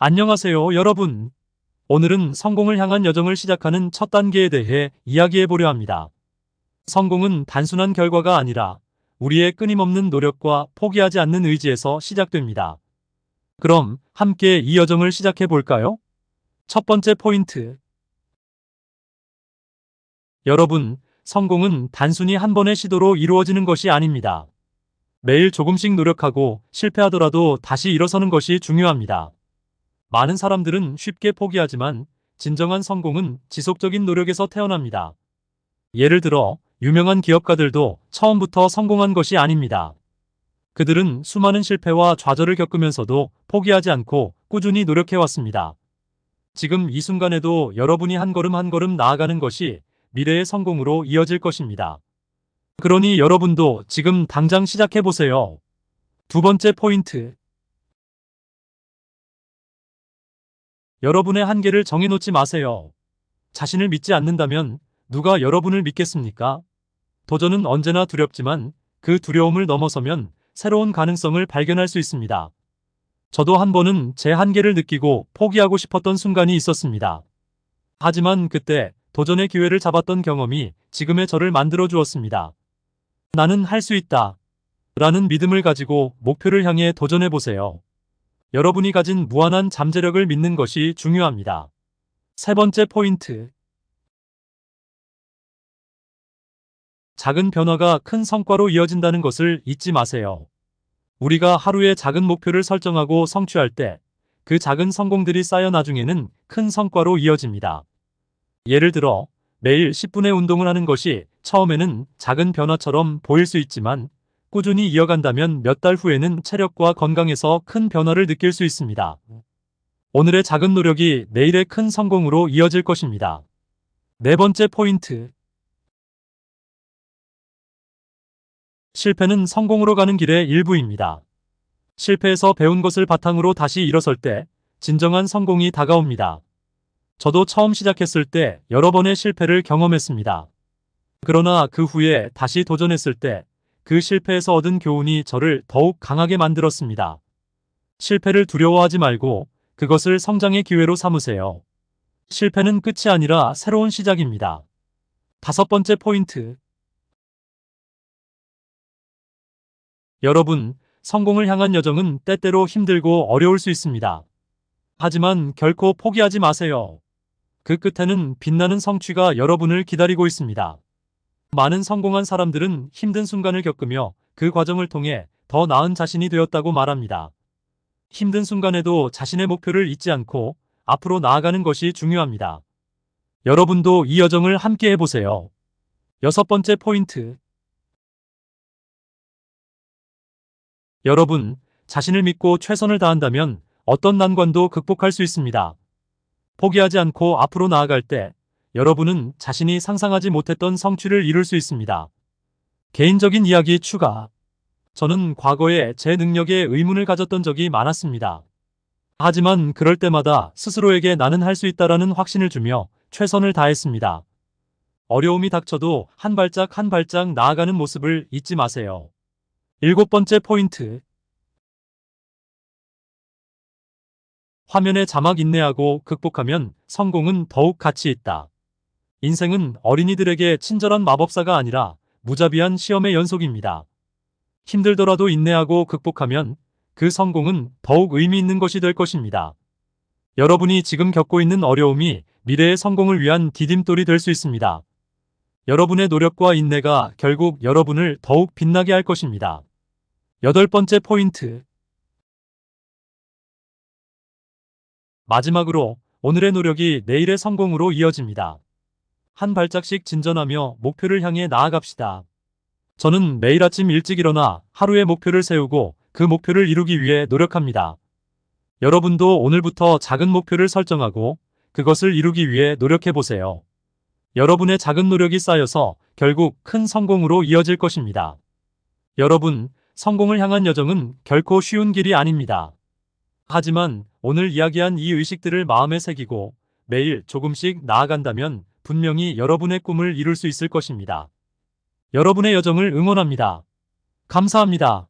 안녕하세요, 여러분. 오늘은 성공을 향한 여정을 시작하는 첫 단계에 대해 이야기해 보려 합니다. 성공은 단순한 결과가 아니라 우리의 끊임없는 노력과 포기하지 않는 의지에서 시작됩니다. 그럼 함께 이 여정을 시작해 볼까요? 첫 번째 포인트. 여러분, 성공은 단순히 한 번의 시도로 이루어지는 것이 아닙니다. 매일 조금씩 노력하고 실패하더라도 다시 일어서는 것이 중요합니다. 많은 사람들은 쉽게 포기하지만 진정한 성공은 지속적인 노력에서 태어납니다. 예를 들어, 유명한 기업가들도 처음부터 성공한 것이 아닙니다. 그들은 수많은 실패와 좌절을 겪으면서도 포기하지 않고 꾸준히 노력해왔습니다. 지금 이 순간에도 여러분이 한 걸음 한 걸음 나아가는 것이 미래의 성공으로 이어질 것입니다. 그러니 여러분도 지금 당장 시작해보세요. 두 번째 포인트. 여러분의 한계를 정해놓지 마세요. 자신을 믿지 않는다면 누가 여러분을 믿겠습니까? 도전은 언제나 두렵지만 그 두려움을 넘어서면 새로운 가능성을 발견할 수 있습니다. 저도 한 번은 제 한계를 느끼고 포기하고 싶었던 순간이 있었습니다. 하지만 그때 도전의 기회를 잡았던 경험이 지금의 저를 만들어 주었습니다. 나는 할 수 있다. 라는 믿음을 가지고 목표를 향해 도전해 보세요. 여러분이 가진 무한한 잠재력을 믿는 것이 중요합니다. 세 번째 포인트. 작은 변화가 큰 성과로 이어진다는 것을 잊지 마세요. 우리가 하루에 작은 목표를 설정하고 성취할 때 그 작은 성공들이 쌓여 나중에는 큰 성과로 이어집니다. 예를 들어, 매일 10분의 운동을 하는 것이 처음에는 작은 변화처럼 보일 수 있지만 꾸준히 이어간다면 몇 달 후에는 체력과 건강에서 큰 변화를 느낄 수 있습니다. 오늘의 작은 노력이 내일의 큰 성공으로 이어질 것입니다. 네 번째 포인트. 실패는 성공으로 가는 길의 일부입니다. 실패에서 배운 것을 바탕으로 다시 일어설 때 진정한 성공이 다가옵니다. 저도 처음 시작했을 때 여러 번의 실패를 경험했습니다. 그러나 그 후에 다시 도전했을 때 그 실패에서 얻은 교훈이 저를 더욱 강하게 만들었습니다. 실패를 두려워하지 말고 그것을 성장의 기회로 삼으세요. 실패는 끝이 아니라 새로운 시작입니다. 다섯 번째 포인트. 여러분, 성공을 향한 여정은 때때로 힘들고 어려울 수 있습니다. 하지만 결코 포기하지 마세요. 그 끝에는 빛나는 성취가 여러분을 기다리고 있습니다. 많은 성공한 사람들은 힘든 순간을 겪으며 그 과정을 통해 더 나은 자신이 되었다고 말합니다. 힘든 순간에도 자신의 목표를 잊지 않고 앞으로 나아가는 것이 중요합니다. 여러분도 이 여정을 함께 해보세요. 여섯 번째 포인트. 여러분, 자신을 믿고 최선을 다한다면 어떤 난관도 극복할 수 있습니다. 포기하지 않고 앞으로 나아갈 때 여러분은 자신이 상상하지 못했던 성취를 이룰 수 있습니다. 개인적인 이야기 추가. 저는 과거에 제 능력에 의문을 가졌던 적이 많았습니다. 하지만 그럴 때마다 스스로에게 나는 할 수 있다라는 확신을 주며 최선을 다했습니다. 어려움이 닥쳐도 한 발짝 한 발짝 나아가는 모습을 잊지 마세요. 일곱 번째 포인트. 화면에 자막 인내하고 극복하면 성공은 더욱 가치 있다. 인생은 어린이들에게 친절한 마법사가 아니라 무자비한 시험의 연속입니다. 힘들더라도 인내하고 극복하면 그 성공은 더욱 의미 있는 것이 될 것입니다. 여러분이 지금 겪고 있는 어려움이 미래의 성공을 위한 디딤돌이 될 수 있습니다. 여러분의 노력과 인내가 결국 여러분을 더욱 빛나게 할 것입니다. 여덟 번째 포인트. 마지막으로 오늘의 노력이 내일의 성공으로 이어집니다. 한 발짝씩 진전하며 목표를 향해 나아갑시다. 저는 매일 아침 일찍 일어나 하루의 목표를 세우고 그 목표를 이루기 위해 노력합니다. 여러분도 오늘부터 작은 목표를 설정하고 그것을 이루기 위해 노력해보세요. 여러분의 작은 노력이 쌓여서 결국 큰 성공으로 이어질 것입니다. 여러분, 성공을 향한 여정은 결코 쉬운 길이 아닙니다. 하지만 오늘 이야기한 이 의식들을 마음에 새기고 매일 조금씩 나아간다면 분명히 여러분의 꿈을 이룰 수 있을 것입니다. 여러분의 여정을 응원합니다. 감사합니다.